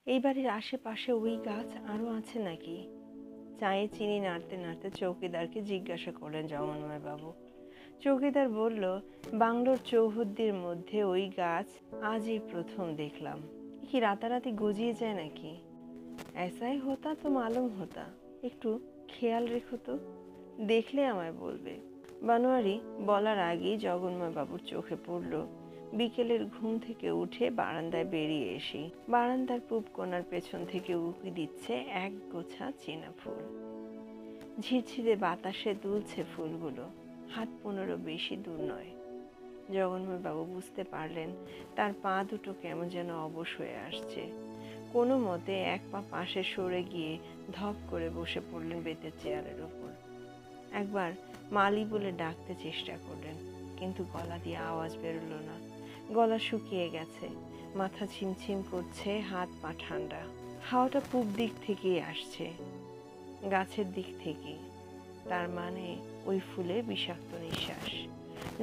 এই বাড়ির আশেপাশে ওই গাছ আরও আছে নাকি? চায়ে চিনি নাড়তে নাড়তে চৌকিদারকে জিজ্ঞাসা করলেন জগন্ময় বাবু। চৌকিদার বলল, বাংলোর চৌহদ্দির মধ্যে ওই গাছ আজই প্রথম দেখলাম। কি রাতারাতি গজিয়ে যায় নাকি? ऐसा হতা তো মালুম হতা। একটু খেয়াল রেখো তো, দেখলে আমায় বলবে। বানোয়ারি বলার আগেই জগন্ময় বাবুর চোখে পড়ল বিকেলের ঘুম থেকে উঠে বারান্দায় বেরিয়ে এসে বারান্দার পূব কোণার পেছন থেকে উঁকি দিচ্ছে এক গোছা চেনা ফুল। ঝিরঝিরে বাতাসে দুলছে ফুলগুলো, হাত 15 বেশি দূর নয়। জগন্ময় বাবু বুঝতে পারলেন তার পা দুটো কেমন যেন অবশ হয়ে আসছে। কোনো মতে এক পা পাশে সরে গিয়ে ধপ করে বসে পড়লেন বেতের চেয়ারের উপর। একবার মালি বলে ডাকতে চেষ্টা করলেন, কিন্তু গলা দিয়ে আওয়াজ বেরোলো না। গলা শুকিয়ে গেছে, মাথা ছিমছিম করছে, হাত পা ঠান্ডা। হাওয়াটা পূব দিক থেকেই আসছে, গাছের দিক থেকেই। তার মানে ওই ফুলে বিষাক্ত নিঃশ্বাস।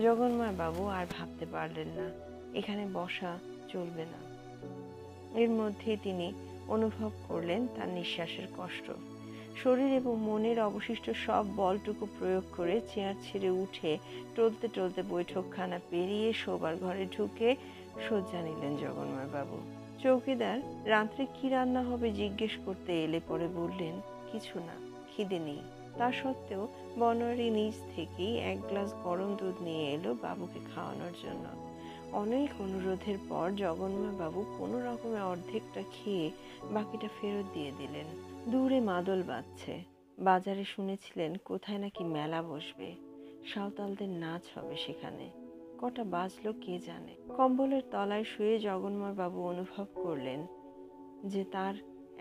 জগন্ময় বাবু আর ভাবতে পারলেন না এখানে বসা চলবে না। এর মধ্যে তিনি অনুভব করলেন তার নিঃশ্বাসের কষ্ট। শরীর এবং মনের অবশিষ্ট সব বলটুকু প্রয়োগ করে চেয়ার ছেড়ে উঠে টলতে টলতে বৈঠকখানা পেরিয়ে শোবার ঘরে ঢুকে শয্যা নিলেন জগন্ময় বাবু। চৌকিদার রাত্রে কি রান্না হবে জিজ্ঞেস করতে এলে পরে বললেন, কিছু না, খিদে নেই। তা সত্ত্বেও বনোয়ারি নিজ থেকেই এক গ্লাস গরম দুধ নিয়ে এলো বাবুকে খাওয়ানোর জন্য। অনেক অনুরোধের পর জগন্ময় বাবু কোনো রকমে অর্ধেকটা খেয়ে বাকিটা ফেরত দিয়ে দিলেন। দূরে মাদল বাজছে। বাজারে শুনেছিলেন কোথায় নাকি মেলা বসবে, সাঁওতালদের নাচ হবে সেখানে। কটা বাজলো কে জানে। কম্বলের তলায় শুয়ে জগন্ময় বাবু অনুভব করলেন যে তার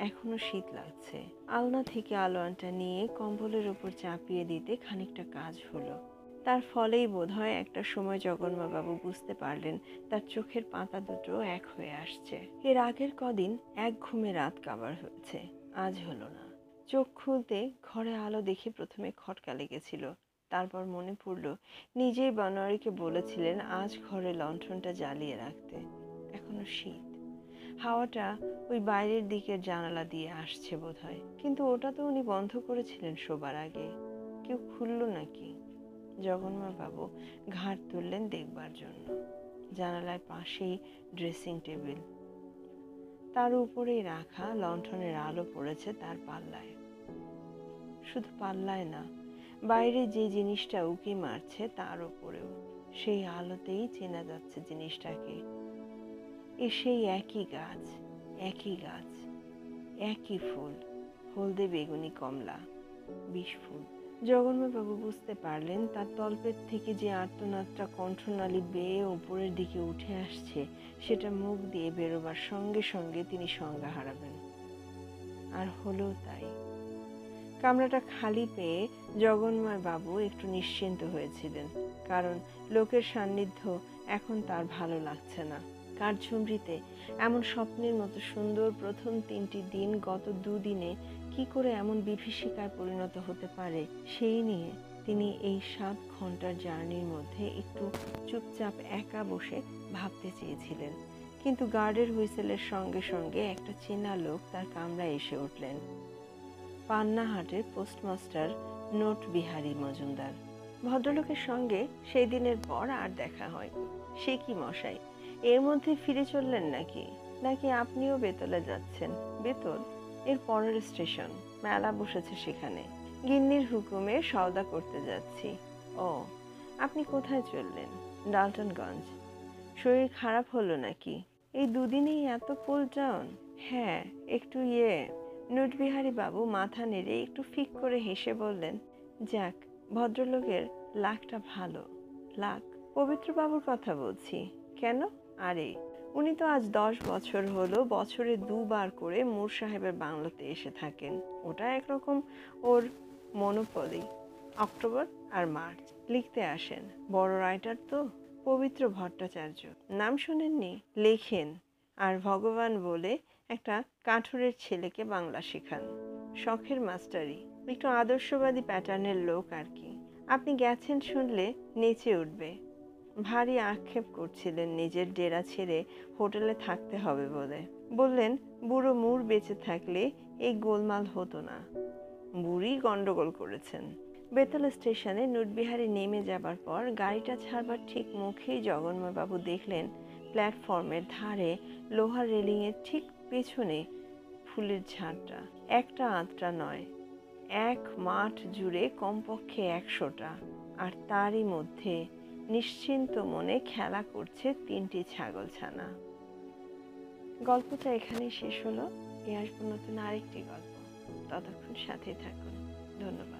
এখনো শীত লাগছে। আলনা থেকে আলোয়ানটা নিয়ে কম্বলের ওপর চাপিয়ে দিতে খানিকটা কাজ হলো। তার ফলেই বোধহয় একটা সময় জগন্ময় বাবু বুঝতে পারলেন তার চোখের পাতা দুটো এক হয়ে আসছে। এর আগের কদিন এক ঘুমে রাত কাবার হয়েছে, আজ হলো না। চোখ খুলতে ঘরে আলো দেখে প্রথমে খটকা লেগেছিল, তারপর মনে পড়ল নিজেই বনোয়ারিকে বলেছিলেন আজ ঘরে লণ্ঠনটা জ্বালিয়ে রাখতে। এখনো শীত, হাওয়াটা ওই বাইরের দিকের জানালা দিয়ে আসছে বোধহয়, কিন্তু ওটা তো উনি বন্ধ করেছিলেন শোবার আগে। কেউ খুলল নাকি? জগন্ময় বাবু ঘাড় তুললেন দেখবার জন্য। জানালার পাশেই ড্রেসিং টেবিল, তার উপরেই রাখা লণ্ঠনের আলো পড়েছে তার পাল্লায়। শুধু পাল্লায় না, বাইরে যে জিনিসটা উকি মারছে তার উপরেও সেই আলোতেই চেনা যাচ্ছে জিনিসটাকে। সেই একই গাছ, একই গাছ, একই ফুল, হলদে বেগুনি কমলা, 20 ফুল। জগন্ময় বাবু বুঝতে পারলেন তার তলপেট থেকে যে আর্তনাদটা কণ্ঠনালী বেয়ে উপরের দিকে উঠে আসছে সেটা মুখ দিয়ে বেরোবার সঙ্গে সঙ্গে তিনি সংজ্ঞা হারাবেন। আর হলো তাই। কামরাটা খালি পেয়ে জগন্ময় বাবু একটু নিশ্চিন্ত হয়েছিলেন, কারণ লোকের সান্নিধ্য এখন তার ভালো লাগছে না। কাঠঝুমরিতে এমন স্বপ্নের মতো সুন্দর প্রথম 3টি দিন গত 2 দিনে কি করে এমন বিভীষিকায় পরিণত হতে পারে সেই নিয়ে তিনি এই 7 ঘন্টার জার্নির মধ্যে একটু চুপচাপ একা বসে ভাবতে চেয়েছিলেন। কিন্তু গার্ডের হুইসেলের সঙ্গে সঙ্গে একটা চেনা লোক তার কামরায় এসে উঠলেন। পান্নাহাটের পোস্টমাস্টার নোট বিহারী মজুমদার। ভদ্রলোকের সঙ্গে সেই দিনের পর আর দেখা হয়নি। সে কি মশাই, এর মধ্যে ফিরে চললেন নাকি? নাকি আপনিও বেতলে যাচ্ছেন? বেতল এর পরের স্টেশন, মেলা বসেছে সেখানে। গিন্নির হুকুমে সওদা করতে যাচ্ছি। ও, আপনি কোথায় চললেন? ডালটনগঞ্জ। শরীর খারাপ হলো নাকি? এই 2 দিনেই এত পোলটাউন? হ্যাঁ, একটু নোটবিহারী বাবু মাথা নেড়ে একটু ফিক করে হেসে বললেন, যাক, ভদ্রলোকের লাকটা ভালো। লাক? পবিত্র বাবুর কথা বলছি। কেন? আরে, উনি তো আজ 10 বছর হলো বছরে 2 বার করে মুর সাহেবের বাংলোতে এসে থাকেন। ওটা একরকম ওর মনোপলি। অক্টোবর আর মার্চ লিখতে আসেন। বড় রাইটার তো। পবিত্র ভট্টাচার্য, নাম শোনেননি? লেখেন আর ভগবান বলে একটা কাঠুরের ছেলেকে বাংলা শেখান। শখের মাস্টারি, একটু আদর্শবাদী প্যাটার্নের লোক আর কি। আপনি গেছেন শুনলে নেচে উঠবে। ভারী আক্ষেপ করছিলেন নিজের ডেরা ছেড়ে হোটেলে থাকতে হবে বলে। বললেন, বুড়ো মুর বেঁচে থাকলে এই গোলমাল হতো না, বুড়ি গন্ডগোল করেছেন। বেতাল স্টেশনে নুটবিহারী নেমে যাবার পর গাড়িটা ছাড়বার ঠিক মুখেই জগন্ময়বাবু দেখলেন প্ল্যাটফর্মের ধারে লোহার রেলিংয়ের ঠিক পেছনে ফুলের ঝাড়টা একটা আধটা নয়, এক মাঠ জুড়ে কমপক্ষে 100টা, আর তারই মধ্যে নিশ্চিন্ত মনে খেলা করছে 3টি ছাগলছানা। গল্পটা এখানেই শেষ হলো। আসবো নতুন আরেকটি গল্প। ততক্ষণ সাথে থাকুন। ধন্যবাদ।